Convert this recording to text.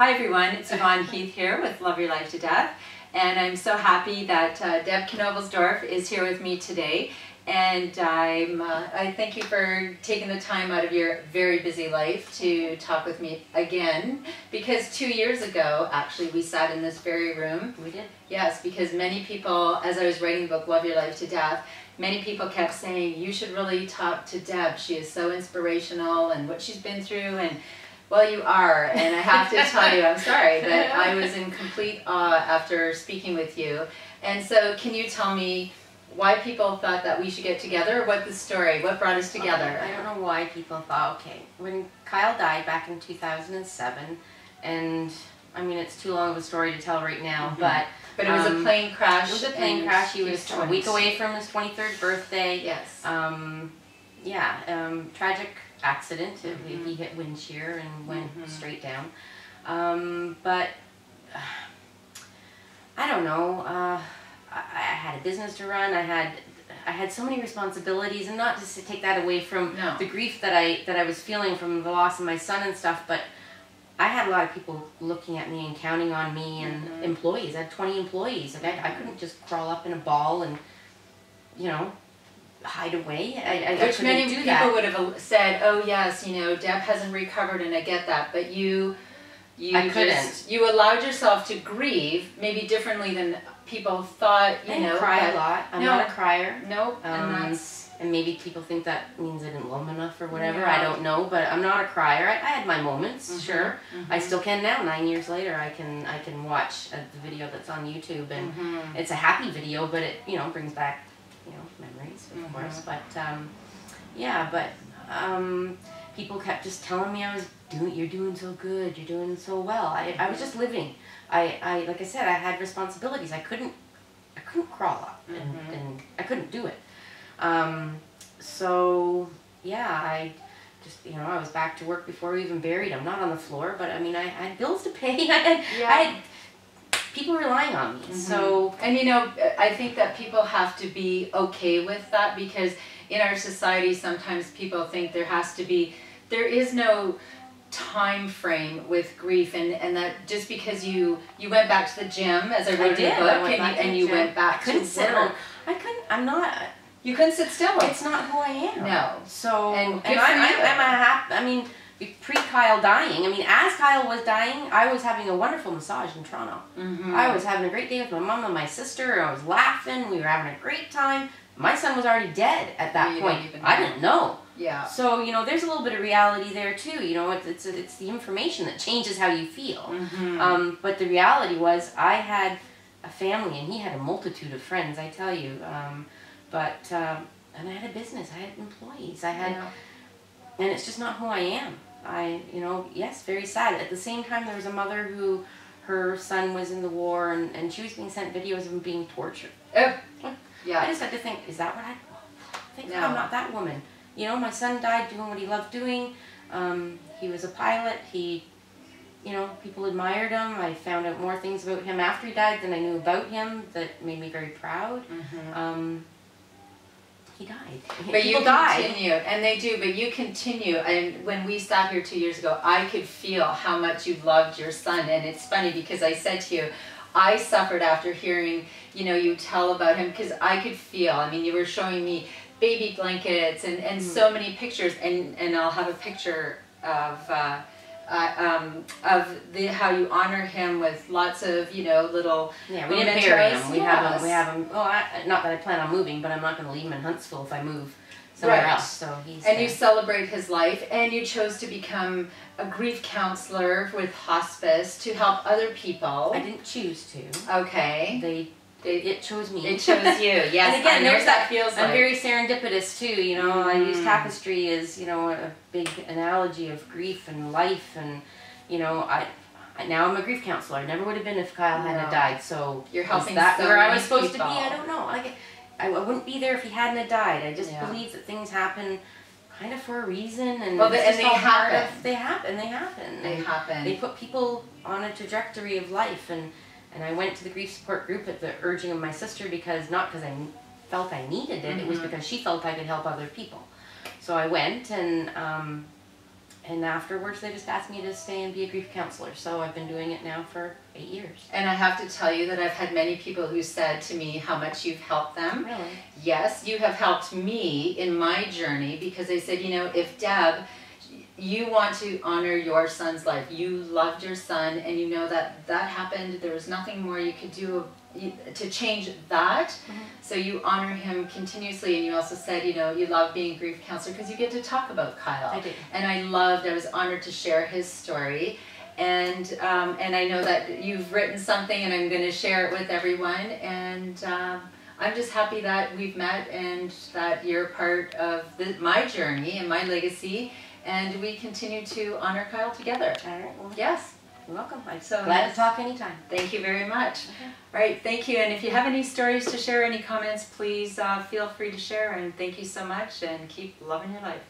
Hi everyone, it's Yvonne Heath here with Love Your Life to Death, and I'm so happy that Deb K is here with me today, and I thank you for taking the time out of your very busy life to talk with me again, because 2 years ago actually we sat in this very room. We did? Yes, because many people, as I was writing the book Love Your Life to Death, many people kept saying, you should really talk to Deb, she is so inspirational and what she's been through, and well, you are, and I have to tell you, I'm sorry, that I was in complete awe after speaking with you. And so can you tell me why people thought that we should get together, or what the story, what brought us together? I don't know why people thought, okay, when Kyle died back in 2007, and I mean, it's too long of a story to tell right now, but it was a plane crash. It was a plane crash. He was a week away from his 23rd birthday. Yes. Tragic accident. He hit wind shear and went straight down. But I don't know. I had a business to run. I had so many responsibilities, and not just to take that away from the grief that I was feeling from the loss of my son and stuff, but I had a lot of people looking at me and counting on me, and employees. I had 20 employees. Like I couldn't just crawl up in a ball and, you know, hide away. Which many people would have said, oh yes, you know, Deb hasn't recovered, and I get that, but you allowed yourself to grieve, maybe differently than people thought, you know. I cry a lot. I'm not a crier. No, and maybe people think that means I didn't love him enough or whatever. I don't know, but I'm not a crier. I had my moments, sure. I still can now. 9 years later, I can watch the video that's on YouTube, and it's a happy video, but it, you know, brings back, you know, memories, of course. But people kept just telling me you're doing so good, you're doing so well. I was just living. Like I said, I had responsibilities. I couldn't crawl up, and I couldn't do it. So yeah, I just, you know, I was back to work before we even buried him. Not on the floor, but I mean, I had bills to pay. I had people relying on me. So, and you know, I think that people have to be okay with that, because in our society sometimes people think there is no time frame with grief, and that just because you went back to the gym, as I wrote in the book, and you went back to work. You couldn't sit still. It's not who I am. No. So, I mean, pre-Kyle dying, I mean, as Kyle was dying, I was having a wonderful massage in Toronto. I was having a great day with my mom and my sister. I was laughing. We were having a great time. My son was already dead at that point. I didn't know. Yeah. So, you know, there's a little bit of reality there too. You know, it's the information that changes how you feel. But the reality was, I had a family, and he had a multitude of friends, I tell you. And I had a business. I had employees. And it's just not who I am. You know, yes, very sad. At the same time, there was a mother who, her son was in the war, and she was being sent videos of him being tortured. Yeah. I just had to think, is that what I'm not that woman. You know, my son died doing what he loved doing. He was a pilot. You know, people admired him. I found out more things about him after he died than I knew about him that made me very proud. He died. But you continue, and they do, but you continue. And when we sat here 2 years ago, I could feel how much you loved your son. And it's funny, because I said to you, I suffered after hearing, you know, you tell about him, because I could feel, I mean, you were showing me baby blankets and so many pictures, and I'll have a picture of how you honor him with lots of, you know, little we didn't bury him. We have him. Oh, not that I plan on moving, but I'm not going to leave him in Huntsville if I move somewhere else. So you celebrate his life, and you chose to become a grief counselor with hospice to help other people. I didn't choose to. Okay. It chose me. It chose you. Yes. And again, there's that feels like. I'm very serendipitous too. You know, I use tapestry as, you know, a big analogy of grief and life, and you know, now I'm a grief counselor. I never would have been if Kyle hadn't died. So you're helping. Is that where I was supposed to be? I don't know. I wouldn't be there if he hadn't died. I just believe that things happen kind of for a reason, and they happen. They happen. They put people on a trajectory of life, and I went to the grief support group at the urging of my sister, not because I felt I needed it. It was because she felt I could help other people. So I went, and And afterwards, they just asked me to stay and be a grief counselor. So I've been doing it now for 8 years. And I have to tell you that I've had many people who said to me how much you've helped them. Really? Yes, you have helped me in my journey, because they said, you know, if Deb, you want to honor your son's life. You loved your son, and you know that that happened. There was nothing more you could do to change that. So you honor him continuously, and you also said, you know, you love being a grief counselor because you get to talk about Kyle. I did. And I was honored to share his story. And I know that you've written something, and I'm going to share it with everyone. And I'm just happy that we've met, and that you're part of my journey and my legacy. And we continue to honor Kyle together. All right. Well, yes. You're welcome. I'm so glad to talk anytime. Thank you very much. Okay. All right. Thank you. And if you have any stories to share, any comments, please feel free to share. And thank you so much. And keep loving your life.